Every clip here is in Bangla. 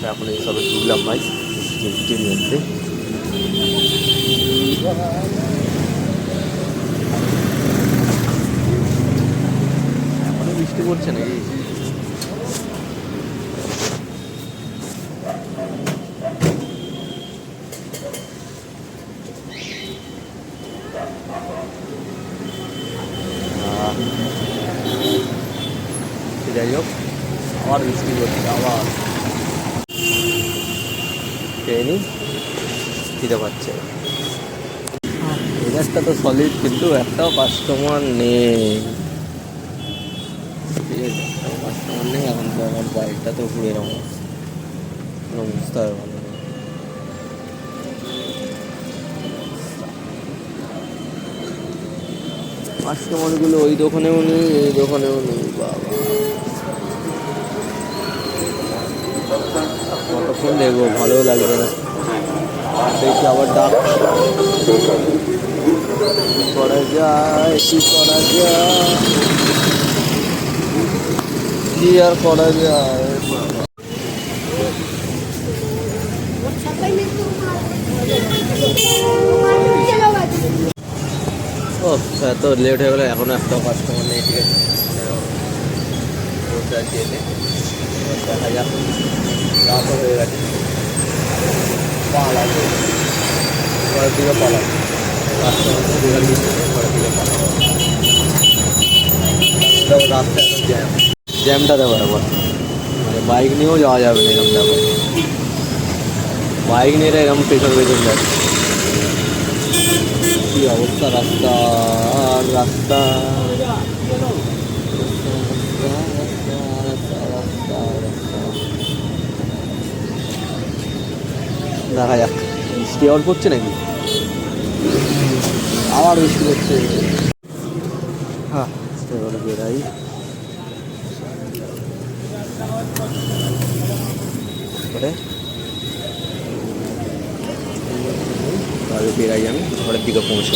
এখন এই সবে ঢুকলাম ভাই বৃষ্টির মধ্যে। এখনো বৃষ্টি পড়ছে নাকি? যাই হোক, আবার বৃষ্টি পড়ছে, আবার ট্রেনই খিদে পাচ্ছে। মেজাজটা তো সলিড, কিন্তু একটাও কাস্টমার নেই। ঠিক আছে, একটাও কাস্টমার নেই। এখন তো আমার বাইকটা তো পুরো এরকম কোনো বুঝতে হবে ভালো না। কাস্টমারগুলো ওই দোকানেও নেই, এই দোকানেও নেই। বাবা, কতক্ষণ দেখবো, ভালোও লাগবে না। দেখি আবার ডাক, কি করা যায়, কি করা যায়, কি আর করা যায়। ও এত লেট হয়ে গেলো, এখনো একটাও কাস্টমার নেই। ঠিক আছে, দেখা যাক। রাতও হয়ে গেছে, পালাবো ঘরের দিকে, পালাবো। কাস্টমার ঘরের দিকে পালাবো। রাস্তায় এখন জ্যামটা দেবো একবার, মানে বাইক নিয়েও যাওয়া যাবে না এরকম ব্যাপার। বাইক নিয়ে এরকম পেছন পেছন যাচ্ছে, কি অবস্থা রাস্তা। রাস্তা দেখা যাক। বৃষ্টি আবার পড়ছে নাকি? আবার বৃষ্টি পড়ছে। হ্যাঁ, এবার বেরাই। বেরাই, আমি ঘরের দিকে পৌঁছে।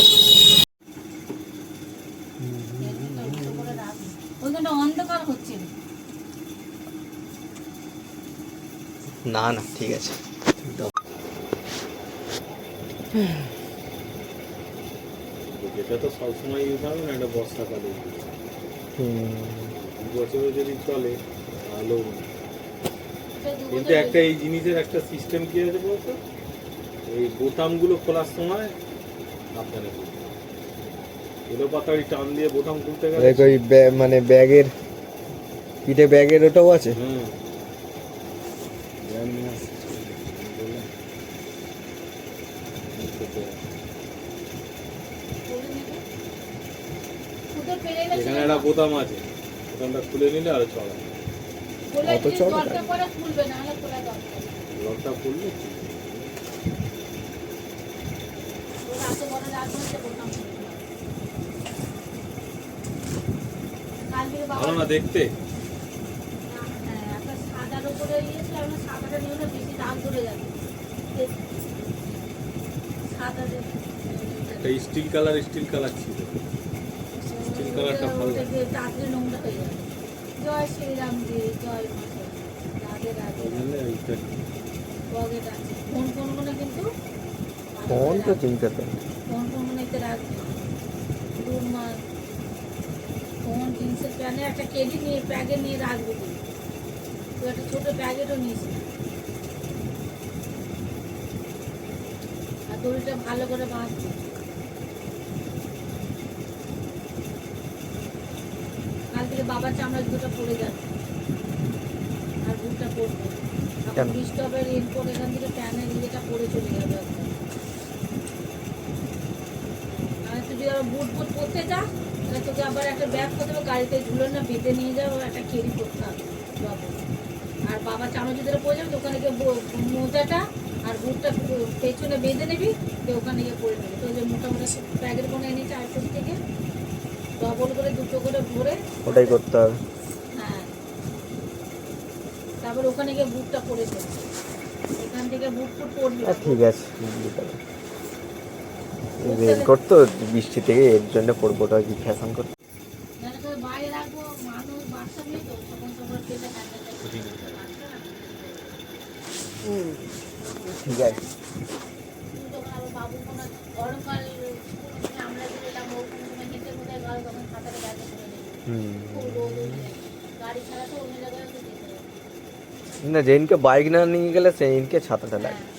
না না, ঠিক আছে। এটা তো সবসময় ইউজ হবে না, এটা বর্ষাকালে। বছরে যদি চলে ভালো। কিন্তু একটা এই জিনিসের একটা সিস্টেম কি আছে বলতো, এই বোতামগুলো খোলার সময় আপনারা এলো পাতাড়ি টান দিয়ে বোতাম খুলতে গেলে ওই মানে ব্যাগের পিঠে, ব্যাগের ওটাও আছে। এখানে একটা বোতাম আছে, বোতামটা খুলে নিলে আরো চড়া। অত চড়া লকটা খুললে ভালো না দেখতে। একটা স্টিল কালার ছিল, স্টিল কালারটা ভালো। জয় শ্রীরাম জি, জয় রাধে রাধে। ফোন ফোন কিন্তু ফোন তো চিনতে পারি, ফোন ফোনগুলোতে রাখবে। ফোন জিন্সের প্যান্টে একটা কেডি নিয়ে ব্যাগে নিয়ে রাখবে। তো একটা ছোট ব্যাগেরও নিয়েছি। আর দড়িটা ভালো করে বাঁধবে। কাল থেকে বাবার চামড়া দুটো পড়ে যাবে, আর বুটটা পড়বে। এখন বৃষ্টি হবে, রেনকোট এখান থেকে প্যানের ইয়েটা পরে চলে যাবে। আর তুই যদি আবার বুট পরতে যা, তাহলে তোকে আবার একটা ব্যাগ করতে হবে, গাড়িতে ঝুলো না বেঁধে নিয়ে যাবো, একটা কেরি করতে হবে। আর বাবা চামড়া জুতোটা পরে যাবে, তো ওখানে গিয়ে মোজাটা আর বুটটা পেছনে বেঁধে নিবি, তো ওখানে গিয়ে পরে নেবি। তো যে মোটামুটি ব্যাগের কোনো এনেছে আইফোন থেকে, ডবল করে দুটো করে ভরে ওটাই করতে হবে। হ্যাঁ, তারপর ওখানে গিয়ে বুটটা পরে ফেলবে। এখান থেকে বুট ফুট পরবি। ঠিক আছে, রেনকোট তো বৃষ্টি থেকে এর জন্য পরবো, ওটা কি ফ্যাশন করতে। বাইরে রাখবো, মানুষ বাচ্চা নেই তো, তখন তোমার পেটে ঠিক আছে। যখন আবার বাবু কোনো গরমকাল আমরা যেতাম ওরকম সময় হেঁটে কোথায় গেল তখন ছাতাটা ব্যাগে করে নেই, খুব রোদ উঠে যায়। গাড়ি ছাড়া তো অন্য জায়গায় তো যেতে হবে। না, যেদিনকে বাইক না নিয়ে গেলে সেদিনকে ছাতাটা লাগে। হ্যাঁ।